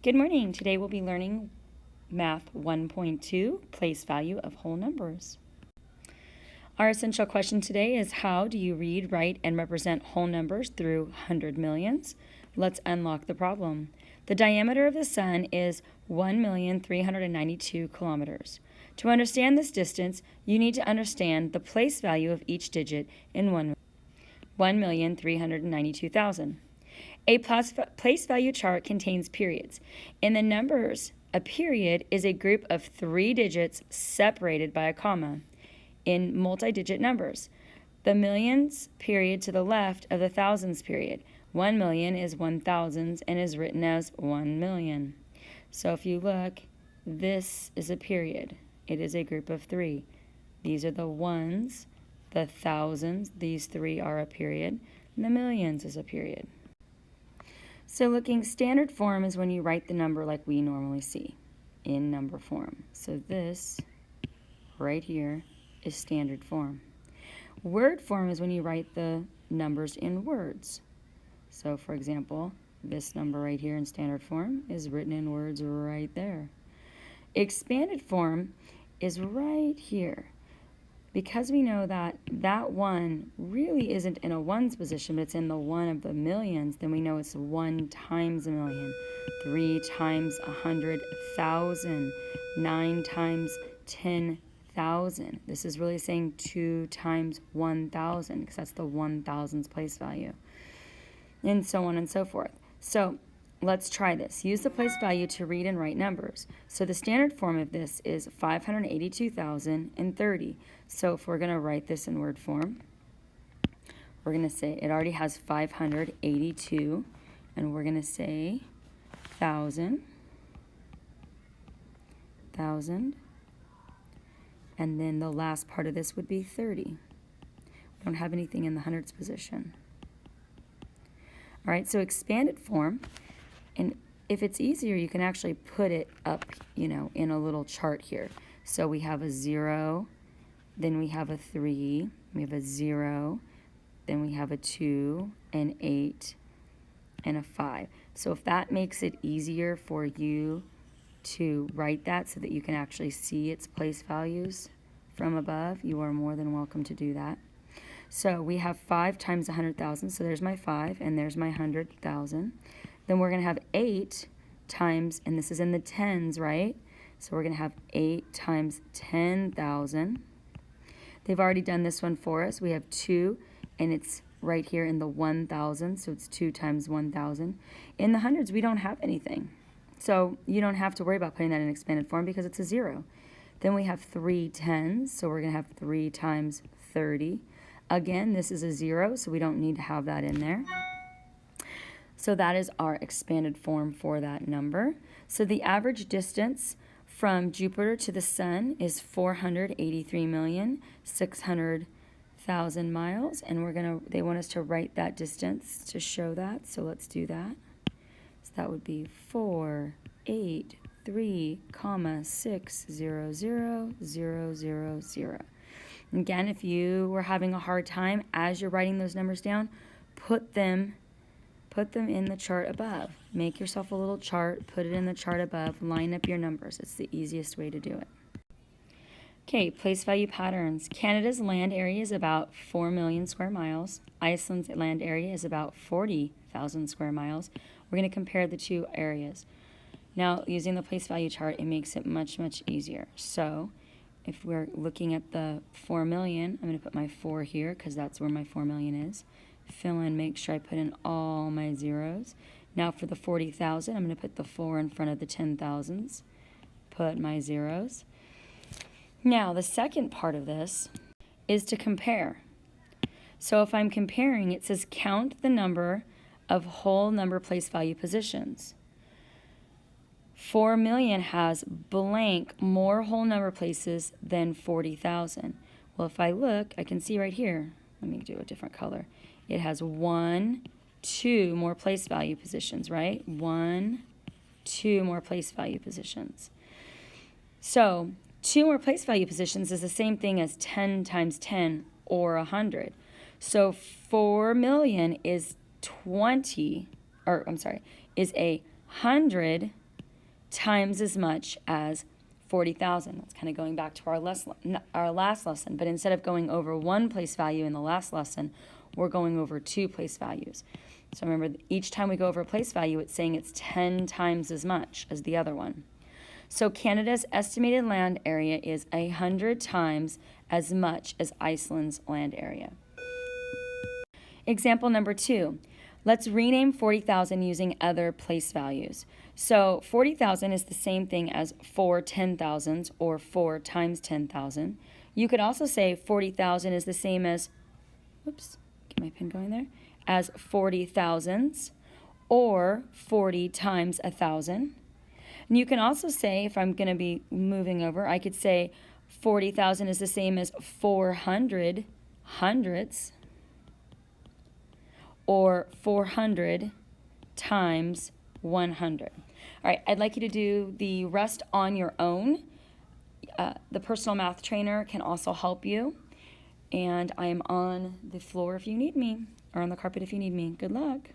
Good morning. Today we'll be learning Math 1.2, place value of whole numbers. Our essential question today is how do you read, write, and represent whole numbers through 100 millions? Let's unlock the problem. The diameter of the sun is 1,392 kilometers. To understand this distance, you need to understand the place value of each digit in 1,392,000. A place value chart contains periods. In the numbers, a period is a group of 3 digits separated by a comma. In multi-digit numbers, the millions period to the left of the thousands period. 1 million is 1,000 and is written as 1 million. So if you look, this is a period. It is a group of 3. These are the ones, the thousands, these 3 are a period, and the millions is a period. So looking standard form is when you write the number like we normally see in number form. So this right here is standard form. Word form is when you write the numbers in words. So for example, this number right here in standard form is written in words right there. Expanded form is right here. Because we know that that 1 really isn't in a ones position, but it's in the 1 of the millions, then we know it's 1 times a million, 3 times 100,000, 9 times 10,000. This is really saying 2 times 1,000 because that's the 1,000's place value, and so on and so forth. So let's try this. Use the place value to read and write numbers. So the standard form of this is 582,030. So if we're going to write this in word form, we're going to say it already has 582, and we're going to say 1,000, and then the last part of this would be 30. We don't have anything in the hundreds position. All right, so expanded form. And if it's easier, you can actually put it up, in a little chart here. So we have a 0, then we have a 3, we have a 0, then we have a 2, an 8, and a 5. So if that makes it easier for you to write that so that you can actually see its place values from above, you are more than welcome to do that. So we have 5 times 100,000, so there's my 5, and there's my 100,000. Then we're going to have 8 times, and this is in the tens, right? So we're going to have 8 times 10,000. They've already done this one for us. We have 2, and it's right here in the 1,000, so it's 2 times 1,000. In the hundreds, we don't have anything. So you don't have to worry about putting that in expanded form because it's a 0. Then we have 3 tens, so we're going to have 3 times 30. Again, this is a 0, so we don't need to have that in there. So that is our expanded form for that number. So the average distance from Jupiter to the sun is 483,600,000 miles, and they want us to write that distance to show that. So let's do that. So that would be 483,600,000. Again, if you were having a hard time as you're writing those numbers down, put them in the chart above. Make yourself a little chart, put it in the chart above, line up your numbers. It's the easiest way to do it. Okay, place value patterns. Canada's land area is about 4 million square miles. Iceland's land area is about 40,000 square miles. We're going to compare the two areas. Now, using the place value chart, it makes it much, much easier. So if we're looking at the 4 million, I'm going to put my 4 here because that's where my 4 million is. Fill in, make sure I put in all my zeros. Now for the 40,000, I'm going to put the 4 in front of the 10,000s. Put my zeros. Now the second part of this is to compare. So if I'm comparing, it says count the number of whole number place value positions. 4 million has blank more whole number places than 40,000. Well, if I look, I can see right here. Let me do a different color. It has 1, 2 more place value positions, right? 1, 2 more place value positions. So 2 more place value positions is the same thing as 10 times 10 or 100. So 4 million is 100 times as much as 40,000. That's kind of going back to our last lesson, but instead of going over one place value in the last lesson, we're going over 2 place values. So remember, each time we go over a place value, it's saying it's 10 times as much as the other one. So Canada's estimated land area is 100 times as much as Iceland's land area. Example number 2. Let's rename 40,000 using other place values. So 40,000 is the same thing as 4 10,000s or 4 times 10,000. You could also say 40,000 is the same as, whoops, get my pen going there, as 40 thousands or 40 times 1,000. And you can also say, if I'm going to be moving over, I could say 40,000 is the same as 400 hundredths or 400 times 100. All right, I'd like you to do the rest on your own. The personal math trainer can also help you. And I am on the floor if you need me, or on the carpet if you need me. Good luck.